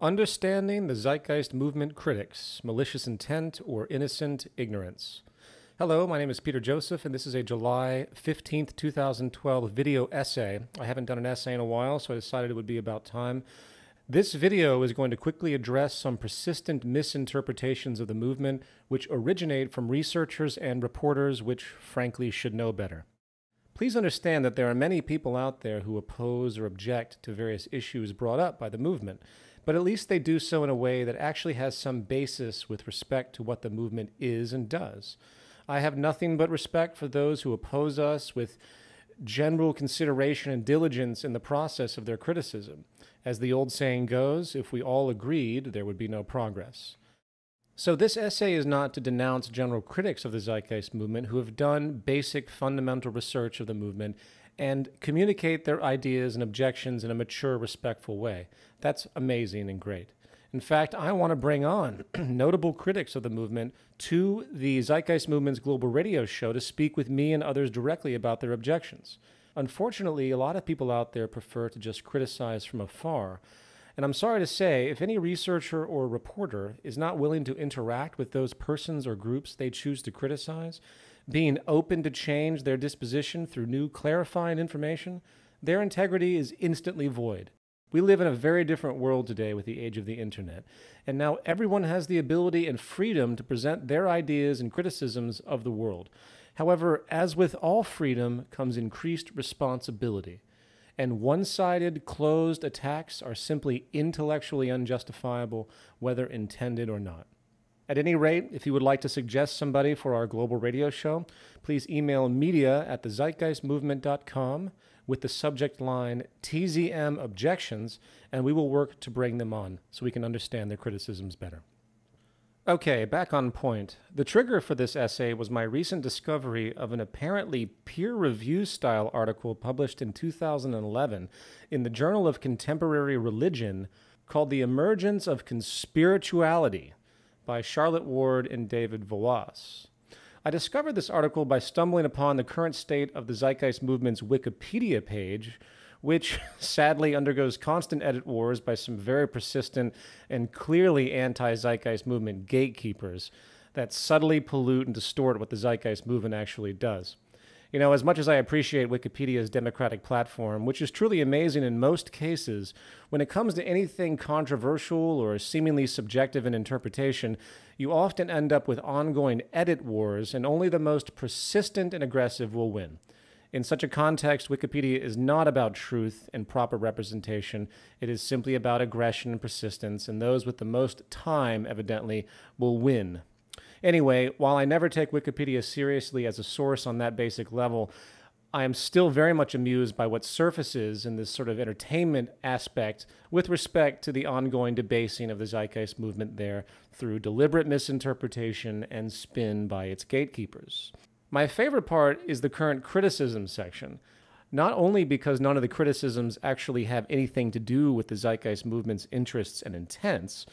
Understanding the Zeitgeist Movement Critics, Malicious Intent or Innocent Ignorance. Hello, my name is Peter Joseph, and this is a July 15th, 2012 video essay. I haven't done an essay in a while, so I decided it would be about time. This video is going to quickly address some persistent misinterpretations of the movement which originate from researchers and reporters which, frankly, should know better. Please understand that there are many people out there who oppose or object to various issues brought up by the movement, but at least they do so in a way that actually has some basis with respect to what the movement is and does. I have nothing but respect for those who oppose us with general consideration and diligence in the process of their criticism. As the old saying goes, if we all agreed, there would be no progress. So this essay is not to denounce general critics of the Zeitgeist movement who have done basic fundamental research of the movement and communicate their ideas and objections in a mature, respectful way. That's amazing and great. In fact, I want to bring on notable critics of the movement to the Zeitgeist Movement's global radio show to speak with me and others directly about their objections. Unfortunately, a lot of people out there prefer to just criticize from afar. And I'm sorry to say, if any researcher or reporter is not willing to interact with those persons or groups they choose to criticize, being open to change their disposition through new clarifying information, their integrity is instantly void. We live in a very different world today with the age of the internet, and now everyone has the ability and freedom to present their ideas and criticisms of the world. However, as with all freedom comes increased responsibility, and one-sided, closed attacks are simply intellectually unjustifiable, whether intended or not. At any rate, if you would like to suggest somebody for our global radio show, please email media@thezeitgeistmovement.com with the subject line TZM Objections, and we will work to bring them on so we can understand their criticisms better. Okay, back on point. The trigger for this essay was my recent discovery of an apparently peer-review style article published in 2011 in the Journal of Contemporary Religion called The Emergence of Conspirituality by Charlotte Ward and David Voas. I discovered this article by stumbling upon the current state of the Zeitgeist Movement's Wikipedia page, which sadly undergoes constant edit wars by some very persistent and clearly anti-Zeitgeist Movement gatekeepers that subtly pollute and distort what the Zeitgeist Movement actually does. You know, as much as I appreciate Wikipedia's democratic platform, which is truly amazing in most cases, when it comes to anything controversial or seemingly subjective in interpretation, you often end up with ongoing edit wars, and only the most persistent and aggressive will win. In such a context, Wikipedia is not about truth and proper representation. It is simply about aggression and persistence, and those with the most time, evidently, will win. Anyway, while I never take Wikipedia seriously as a source on that basic level, I am still very much amused by what surfaces in this sort of entertainment aspect with respect to the ongoing debasing of the Zeitgeist Movement there through deliberate misinterpretation and spin by its gatekeepers. My favorite part is the current criticism section, not only because none of the criticisms actually have anything to do with the Zeitgeist Movement's interests and intents,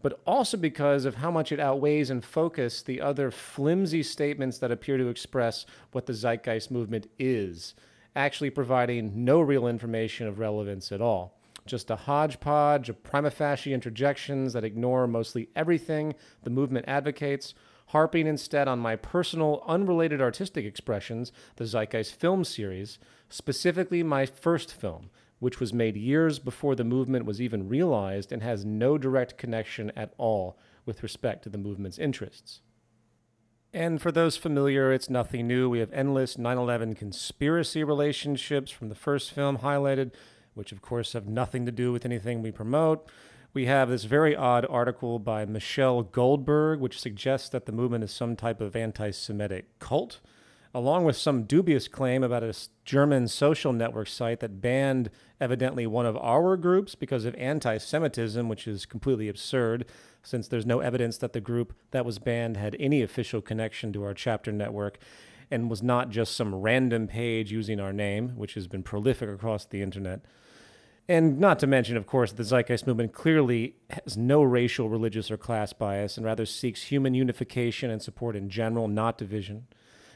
but also because of how much it outweighs in focus the other flimsy statements that appear to express what the Zeitgeist Movement is, actually providing no real information of relevance at all. Just a hodgepodge of prima facie interjections that ignore mostly everything the movement advocates, harping instead on my personal, unrelated artistic expressions, the Zeitgeist film series, specifically my first film, which was made years before the movement was even realized and has no direct connection at all with respect to the movement's interests. And for those familiar, it's nothing new. We have endless 9/11 conspiracy relationships from the first film highlighted, which of course have nothing to do with anything we promote. We have this very odd article by Michelle Goldberg, which suggests that the movement is some type of anti-Semitic cult, along with some dubious claim about a German social network site that banned evidently one of our groups because of anti-Semitism, which is completely absurd, since there's no evidence that the group that was banned had any official connection to our chapter network and was not just some random page using our name, which has been prolific across the internet. And not to mention, of course, the Zeitgeist Movement clearly has no racial, religious, or class bias and rather seeks human unification and support in general, not division.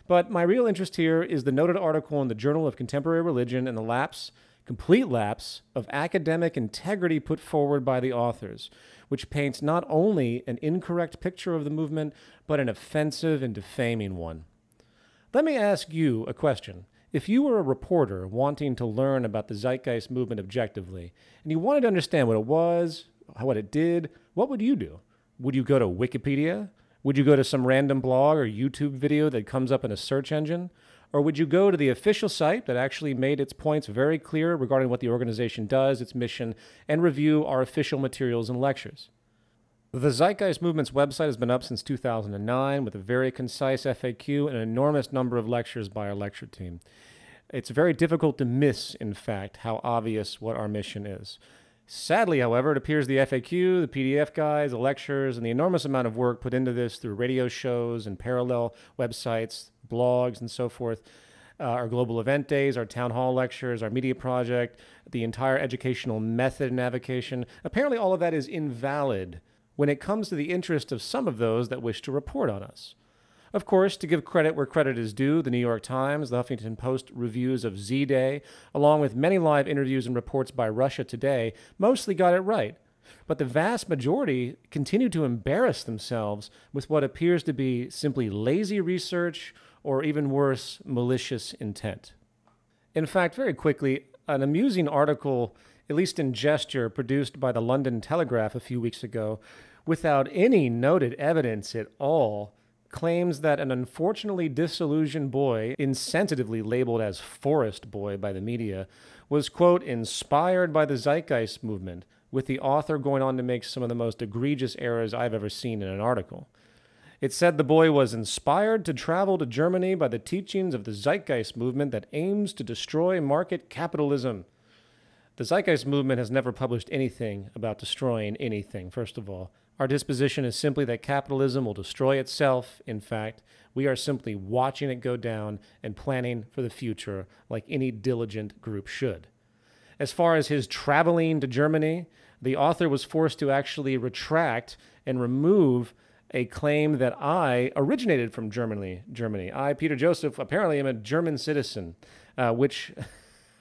But my real interest here is the noted article in the Journal of Contemporary Religion and the lapse, complete lapse of academic integrity put forward by the authors, which paints not only an incorrect picture of the movement, but an offensive and defaming one. Let me ask you a question. If you were a reporter wanting to learn about the Zeitgeist movement objectively, and you wanted to understand what it was, what it did, what would you do? Would you go to Wikipedia? Would you go to some random blog or YouTube video that comes up in a search engine? Or would you go to the official site that actually made its points very clear regarding what the organization does, its mission, and review our official materials and lectures? The Zeitgeist Movement's website has been up since 2009 with a very concise FAQ and an enormous number of lectures by our lecture team. It's very difficult to miss, in fact, how obvious what our mission is. Sadly, however, it appears the FAQ, the PDF guides, the lectures, and the enormous amount of work put into this through radio shows and parallel websites, blogs, and so forth, our global event days, our town hall lectures, our media project, the entire educational method and avocation, apparently all of that is invalid when it comes to the interest of some of those that wish to report on us. Of course, to give credit where credit is due, the New York Times, the Huffington Post reviews of Z-Day, along with many live interviews and reports by Russia Today, mostly got it right. But the vast majority continue to embarrass themselves with what appears to be simply lazy research or, even worse, malicious intent. In fact, very quickly, an amusing article, at least in gesture, produced by the London Telegraph a few weeks ago, without any noted evidence at all, claims that an unfortunately disillusioned boy, insensitively labeled as Forest Boy by the media, was, quote, inspired by the Zeitgeist movement, with the author going on to make some of the most egregious errors I've ever seen in an article. It said the boy was inspired to travel to Germany by the teachings of the Zeitgeist movement that aims to destroy market capitalism. The Zeitgeist movement has never published anything about destroying anything, first of all. Our disposition is simply that capitalism will destroy itself. In fact, we are simply watching it go down and planning for the future like any diligent group should. As far as his traveling to Germany, the author was forced to actually retract and remove a claim that I originated from Germany. I, Peter Joseph, apparently am a German citizen, which,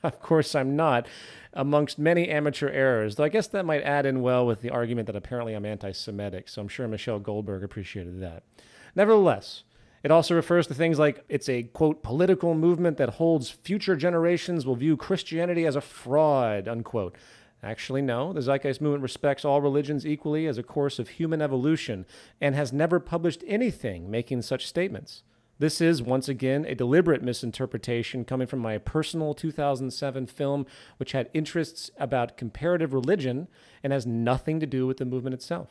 of course, I'm not, amongst many amateur errors, though I guess that might add in well with the argument that apparently I'm anti-Semitic, so I'm sure Michelle Goldberg appreciated that. Nevertheless, it also refers to things like it's a, quote, political movement that holds future generations will view Christianity as a fraud, unquote. Actually, no. The Zeitgeist movement respects all religions equally as a course of human evolution and has never published anything making such statements. This is, once again, a deliberate misinterpretation coming from my personal 2007 film, which had interests about comparative religion and has nothing to do with the movement itself.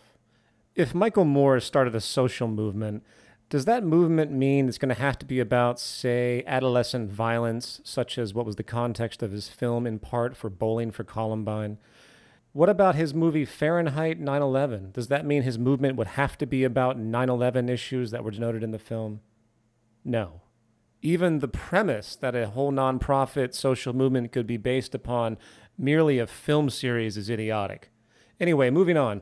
If Michael Moore started a social movement, does that movement mean it's going to have to be about, say, adolescent violence, such as what was the context of his film in part for Bowling for Columbine? What about his movie Fahrenheit 9/11? Does that mean his movement would have to be about 9/11 issues that were denoted in the film? No. Even the premise that a whole nonprofit social movement could be based upon merely a film series is idiotic. Anyway, moving on.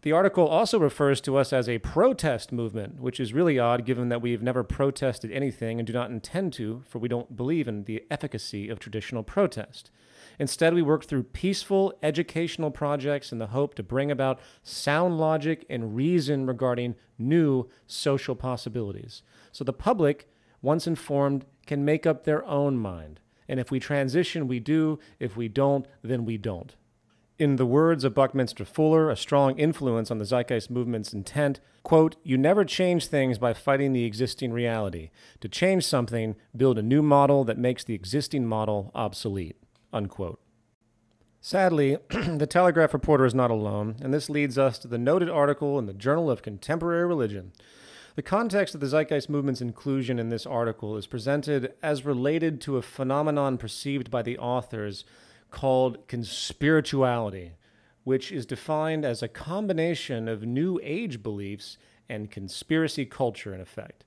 The article also refers to us as a protest movement, which is really odd given that we've never protested anything and do not intend to, for we don't believe in the efficacy of traditional protest. Instead, we work through peaceful educational projects in the hope to bring about sound logic and reason regarding new social possibilities. So the public, once informed, can make up their own mind. And if we transition, we do. If we don't, then we don't. In the words of Buckminster Fuller, a strong influence on the Zeitgeist movement's intent, quote, you never change things by fighting the existing reality. To change something, build a new model that makes the existing model obsolete, unquote. Sadly, the Telegraph reporter is not alone, and this leads us to the noted article in the Journal of Contemporary Religion. The context of the Zeitgeist movement's inclusion in this article is presented as related to a phenomenon perceived by the authors called conspirituality, which is defined as a combination of New Age beliefs and conspiracy culture, in effect.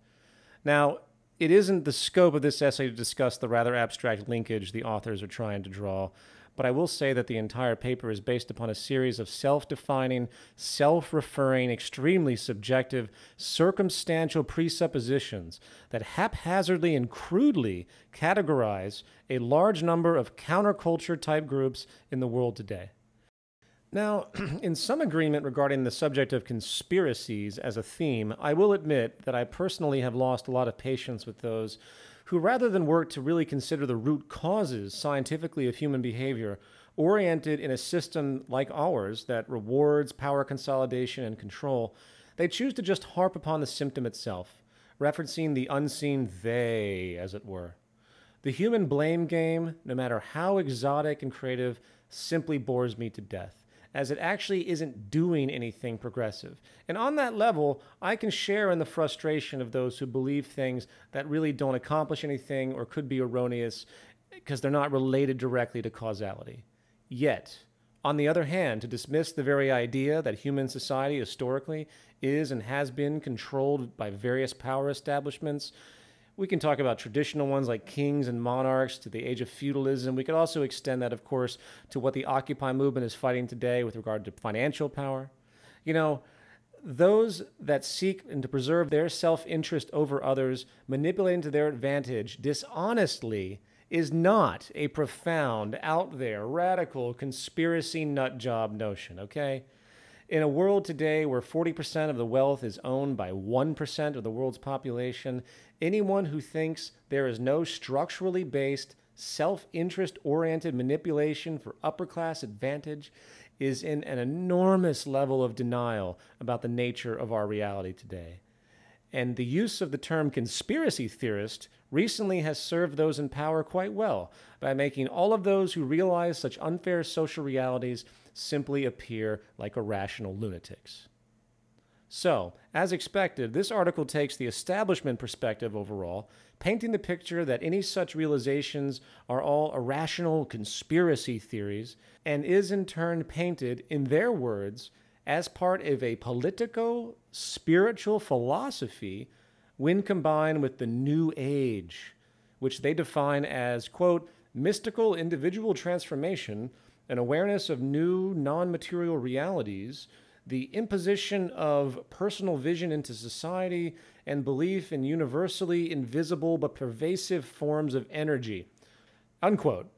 Now, it isn't the scope of this essay to discuss the rather abstract linkage the authors are trying to draw, but I will say that the entire paper is based upon a series of self-defining, self-referring, extremely subjective, circumstantial presuppositions that haphazardly and crudely categorize a large number of counterculture type groups in the world today. Now, in some agreement regarding the subject of conspiracies as a theme, I will admit that I personally have lost a lot of patience with those who, rather than work to really consider the root causes scientifically of human behavior, oriented in a system like ours that rewards power consolidation and control, they choose to just harp upon the symptom itself, referencing the unseen they, as it were. The human blame game, no matter how exotic and creative, simply bores me to death, as it actually isn't doing anything progressive. And on that level, I can share in the frustration of those who believe things that really don't accomplish anything or could be erroneous because they're not related directly to causality. Yet, on the other hand, to dismiss the very idea that human society historically is and has been controlled by various power establishments, we can talk about traditional ones like kings and monarchs to the age of feudalism. We could also extend that, of course, to what the Occupy movement is fighting today with regard to financial power. You know, those that seek and to preserve their self-interest over others, manipulating to their advantage dishonestly, is not a profound, out there, radical conspiracy nut job notion, okay? In a world today where 40% of the wealth is owned by 1% of the world's population, anyone who thinks there is no structurally based, self-interest-oriented manipulation for upper-class advantage is in an enormous level of denial about the nature of our reality today. And the use of the term conspiracy theorist recently has served those in power quite well by making all of those who realize such unfair social realities simply appear like irrational lunatics. So, as expected, this article takes the establishment perspective overall, painting the picture that any such realizations are all irrational conspiracy theories, and is in turn painted, in their words, as part of a politico-spiritual philosophy when combined with the New Age, which they define as, quote, mystical individual transformation, an awareness of new non-material realities, the imposition of personal vision into society, and belief in universally invisible but pervasive forms of energy, unquote.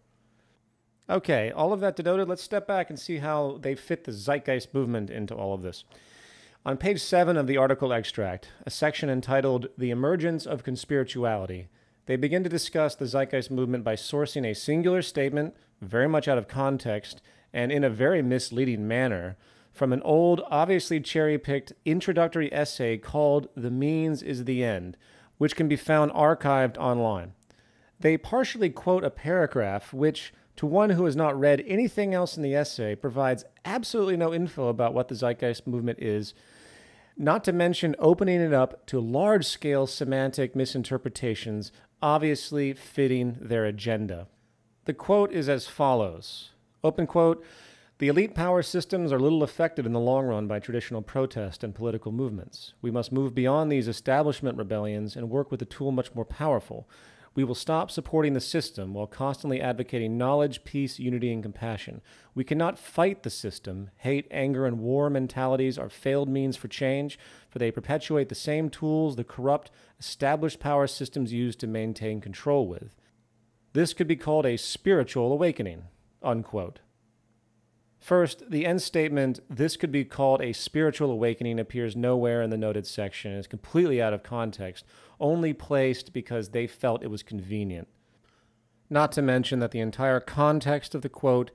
Okay, all of that denoted, let's step back and see how they fit the Zeitgeist movement into all of this. On page 7 of the article extract, a section entitled The Emergence of Conspirituality, they begin to discuss the Zeitgeist movement by sourcing a singular statement, very much out of context, and in a very misleading manner, from an old, obviously cherry-picked introductory essay called The Means is the End, which can be found archived online. They partially quote a paragraph which, to one who has not read anything else in the essay, provides absolutely no info about what the Zeitgeist movement is, not to mention opening it up to large-scale semantic misinterpretations, obviously fitting their agenda. The quote is as follows, open quote, "The elite power systems are little affected in the long run by traditional protest and political movements. We must move beyond these establishment rebellions and work with a tool much more powerful. We will stop supporting the system while constantly advocating knowledge, peace, unity, and compassion. We cannot fight the system. Hate, anger, and war mentalities are failed means for change, for they perpetuate the same tools the corrupt, established power systems use to maintain control with. This could be called a spiritual awakening," unquote. First, the end statement, "this could be called a spiritual awakening," appears nowhere in the noted section and is completely out of context, only placed because they felt it was convenient. Not to mention that the entire context of the quote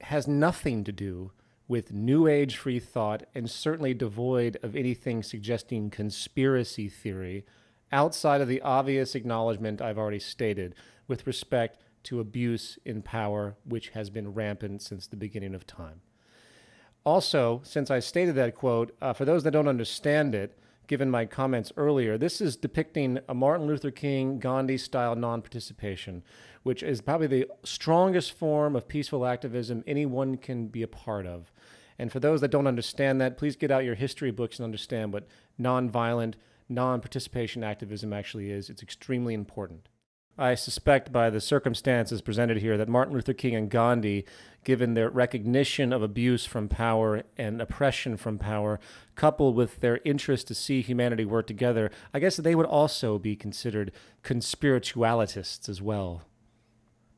has nothing to do with New Age free thought and certainly devoid of anything suggesting conspiracy theory outside of the obvious acknowledgement I've already stated with respect to abuse in power, which has been rampant since the beginning of time. Also, since I stated that quote, for those that don't understand it, given my comments earlier, this is depicting a Martin Luther King, Gandhi-style non-participation, which is probably the strongest form of peaceful activism anyone can be a part of. And for those that don't understand that, please get out your history books and understand what non-violent, non-participation activism actually is. It's extremely important. I suspect by the circumstances presented here that Martin Luther King and Gandhi, given their recognition of abuse from power and oppression from power, coupled with their interest to see humanity work together, I guess they would also be considered conspiritualists as well.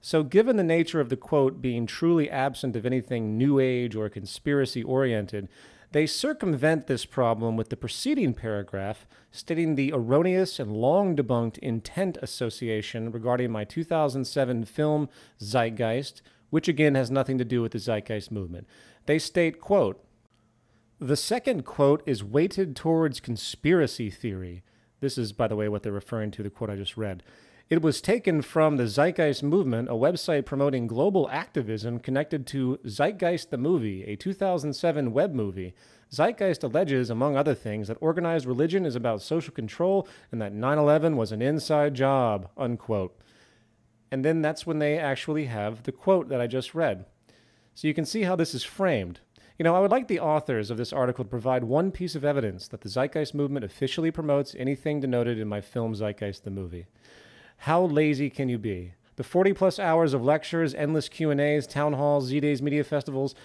So given the nature of the quote being truly absent of anything New Age or conspiracy-oriented, they circumvent this problem with the preceding paragraph stating the erroneous and long-debunked intent association regarding my 2007 film Zeitgeist, which again has nothing to do with the Zeitgeist movement. They state, quote, "The second quote is weighted towards conspiracy theory." This is, by the way, what they're referring to, the quote I just read. "It was taken from the Zeitgeist movement, a website promoting global activism connected to Zeitgeist the movie, a 2007 web movie. Zeitgeist alleges, among other things, that organized religion is about social control and that 9/11 was an inside job," unquote. And then that's when they actually have the quote that I just read. So you can see how this is framed. You know, I would like the authors of this article to provide one piece of evidence that the Zeitgeist movement officially promotes anything denoted in my film Zeitgeist the movie. How lazy can you be? The 40-plus hours of lectures, endless Q&As, town halls, Z-Days, media festivals.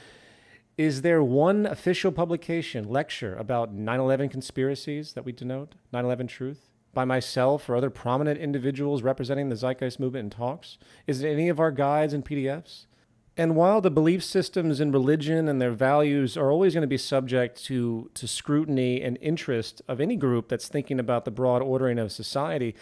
Is there one official publication, lecture, about 9/11 conspiracies that we denote, 9/11 truth, by myself or other prominent individuals representing the Zeitgeist movement in talks? Is it any of our guides and PDFs? And while the belief systems in religion and their values are always going to be subject to scrutiny and interest of any group that's thinking about the broad ordering of society,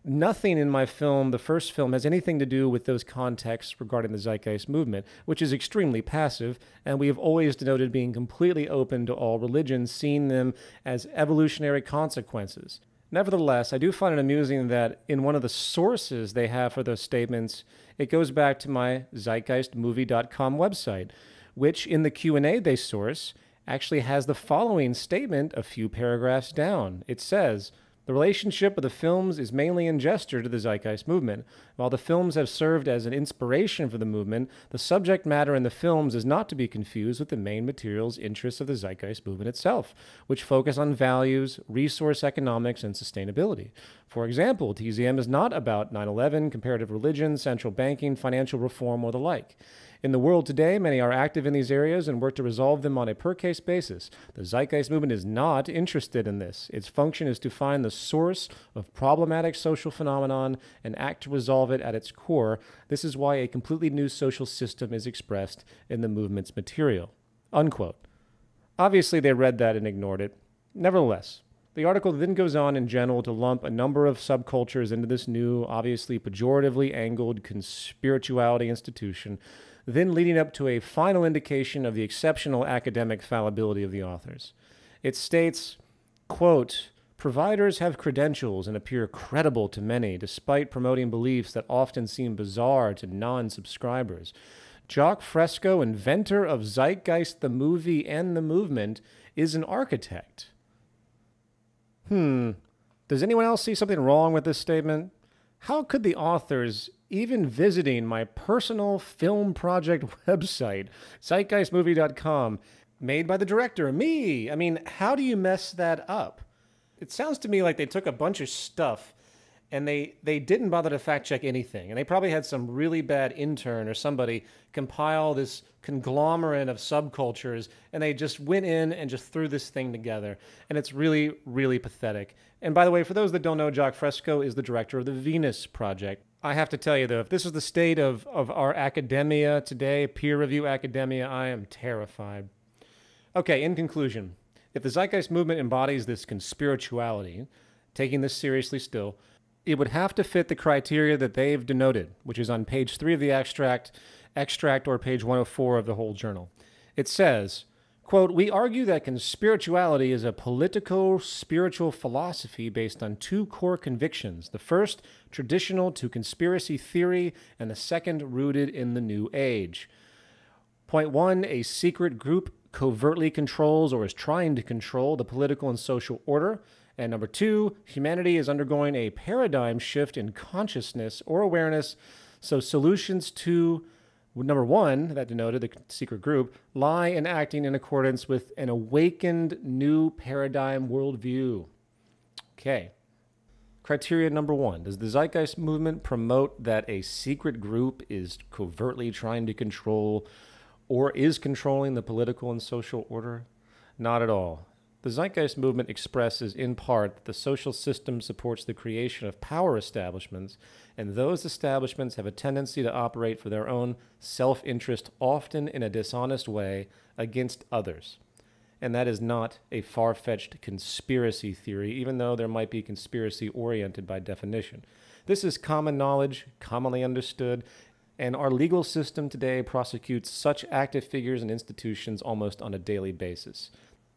nothing in my film, the first film, has anything to do with those contexts regarding the Zeitgeist movement, which is extremely passive, and we have always denoted being completely open to all religions, seeing them as evolutionary consequences. Nevertheless, I do find it amusing that in one of the sources they have for those statements, it goes back to my zeitgeistmovie.com website, which in the Q&A they source actually has the following statement a few paragraphs down. It says, "The relationship of the films is mainly in gesture to the Zeitgeist movement. While the films have served as an inspiration for the movement, the subject matter in the films is not to be confused with the main materials interests of the Zeitgeist movement itself, which focus on values, resource economics, and sustainability. For example, TZM is not about 9/11, comparative religion, central banking, financial reform, or the like. In the world today, many are active in these areas and work to resolve them on a per-case basis. The Zeitgeist movement is not interested in this. Its function is to find the source of problematic social phenomenon and act to resolve it at its core. This is why a completely new social system is expressed in the movement's material." Unquote. Obviously, they read that and ignored it. Nevertheless, the article then goes on in general to lump a number of subcultures into this new, obviously pejoratively angled conspirituality institution, then leading up to a final indication of the exceptional academic fallibility of the authors. It states, quote, "Providers have credentials and appear credible to many, despite promoting beliefs that often seem bizarre to non-subscribers. Jacques Fresco, inventor of Zeitgeist the movie and the movement, is an architect." Does anyone else see something wrong with this statement? How could the authors, even visiting my personal film project website, zeitgeistmovie.com, made by the director, me, I mean, how do you mess that up? It sounds to me like they took a bunch of stuff and they didn't bother to fact check anything. And they probably had some really bad intern or somebody compile this conglomerate of subcultures, and they just went in and just threw this thing together. And it's really, really pathetic. And by the way, for those that don't know, Jacques Fresco is the director of the Venus Project. I have to tell you, though, if this is the state of our academia today, peer review academia, I am terrified. Okay, in conclusion, if the Zeitgeist movement embodies this conspirituality, taking this seriously still, it would have to fit the criteria that they've denoted, which is on page 3 of the extract or page 104 of the whole journal. It says, quote, "We argue that conspirituality is a politico-spiritual philosophy based on two core convictions. The first, traditional to conspiracy theory, and the second, rooted in the New Age. Point 1, a secret group covertly controls or is trying to control the political and social order. And number 2, humanity is undergoing a paradigm shift in consciousness or awareness, so solutions to number 1, that denoted the secret group, lie in acting in accordance with an awakened new paradigm worldview." Okay. Criteria number 1. Does the Zeitgeist movement promote that a secret group is covertly trying to control or is controlling the political and social order? Not at all. The Zeitgeist movement expresses, in part, that the social system supports the creation of power establishments, and those establishments have a tendency to operate for their own self-interest, often in a dishonest way, against others. And that is not a far-fetched conspiracy theory, even though there might be conspiracy-oriented by definition. This is common knowledge, commonly understood, and our legal system today prosecutes such active figures and institutions almost on a daily basis.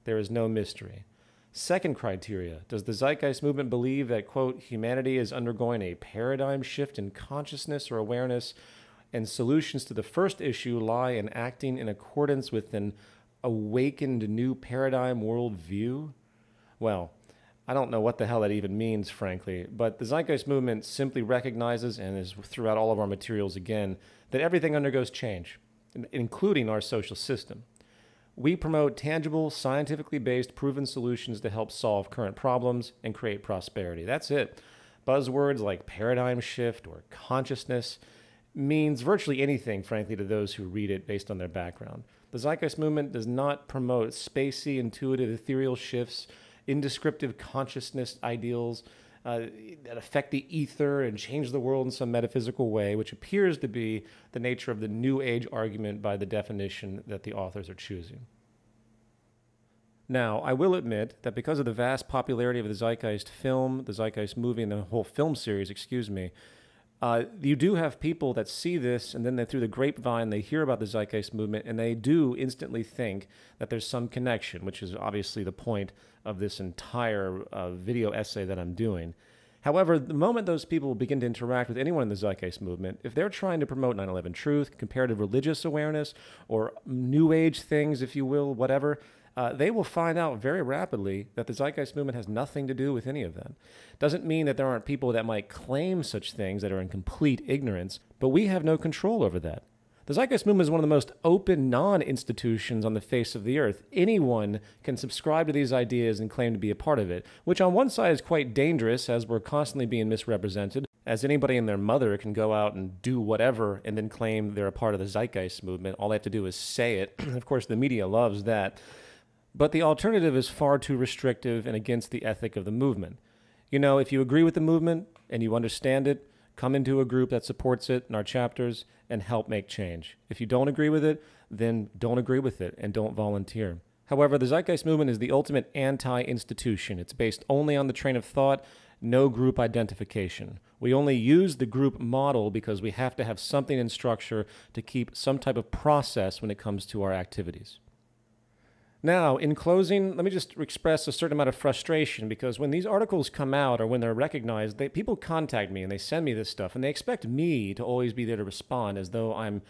There is no mystery. Second criteria, does the Zeitgeist movement believe that, quote, humanity is undergoing a paradigm shift in consciousness or awareness, and solutions to the first issue lie in acting in accordance with an awakened new paradigm worldview? Well, I don't know what the hell that even means, frankly, but the Zeitgeist movement simply recognizes, and is throughout all of our materials again, that everything undergoes change, including our social system. We promote tangible, scientifically based, proven solutions to help solve current problems and create prosperity. That's it. Buzzwords like paradigm shift or consciousness means virtually anything, frankly, to those who read it based on their background. The Zeitgeist movement does not promote spacey, intuitive, ethereal shifts, indescriptive consciousness ideals that affect the ether and change the world in some metaphysical way, which appears to be the nature of the New Age argument by the definition that the authors are choosing. Now, I will admit that because of the vast popularity of the Zeitgeist film, the Zeitgeist movie, and the whole film series, you do have people that see this, and then through the grapevine, they hear about the Zeitgeist movement, and they do instantly think that there's some connection, which is obviously the point of this entire video essay that I'm doing. However, the moment those people begin to interact with anyone in the Zeitgeist movement, if they're trying to promote 9/11 truth, comparative religious awareness, or New Age things, if you will, whatever, they will find out very rapidly that the Zeitgeist movement has nothing to do with any of that. Doesn't mean that there aren't people that might claim such things that are in complete ignorance, but we have no control over that. The Zeitgeist movement is one of the most open non-institutions on the face of the earth. Anyone can subscribe to these ideas and claim to be a part of it, which on one side is quite dangerous as we're constantly being misrepresented, as anybody and their mother can go out and do whatever and then claim they're a part of the Zeitgeist movement. All they have to do is say it. Of course, the media loves that. But the alternative is far too restrictive and against the ethic of the movement. You know, if you agree with the movement and you understand it, come into a group that supports it in our chapters and help make change. If you don't agree with it, then don't agree with it and don't volunteer. However, the Zeitgeist movement is the ultimate anti-institution. It's based only on the train of thought, no group identification. We only use the group model because we have to have something in structure to keep some type of process when it comes to our activities. Now, in closing, let me just express a certain amount of frustration because when these articles come out or when they're recognized, people contact me and they send me this stuff and they expect me to always be there to respond as though I'm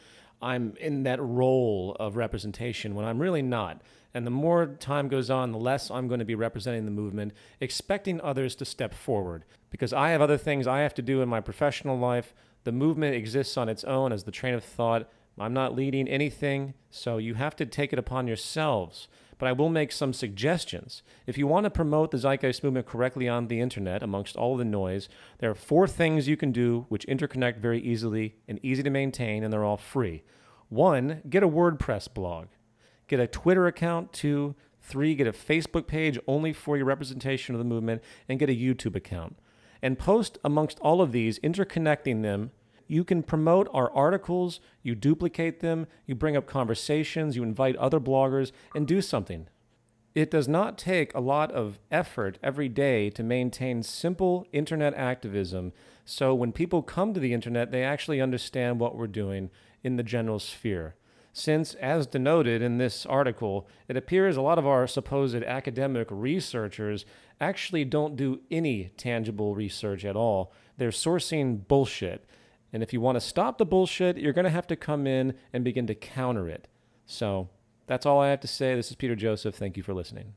in that role of representation when I'm really not. And the more time goes on, the less I'm going to be representing the movement, expecting others to step forward. Because I have other things I have to do in my professional life. The movement exists on its own as the train of thought. I'm not leading anything, so you have to take it upon yourselves. But I will make some suggestions. If you want to promote the Zeitgeist movement correctly on the internet, amongst all the noise, there are 4 things you can do which interconnect very easily and easy to maintain, and they're all free. 1, get a WordPress blog. Get a Twitter account. 2, 3, get a Facebook page only for your representation of the movement, and get a YouTube account. And post amongst all of these, interconnecting them. You can promote our articles, you duplicate them, you bring up conversations, you invite other bloggers, and do something. It does not take a lot of effort every day to maintain simple internet activism, so when people come to the internet, they actually understand what we're doing in the general sphere. Since, as denoted in this article, it appears a lot of our supposed academic researchers actually don't do any tangible research at all. They're sourcing bullshit. And if you want to stop the bullshit, you're going to have to come in and begin to counter it. So that's all I have to say. This is Peter Joseph. Thank you for listening.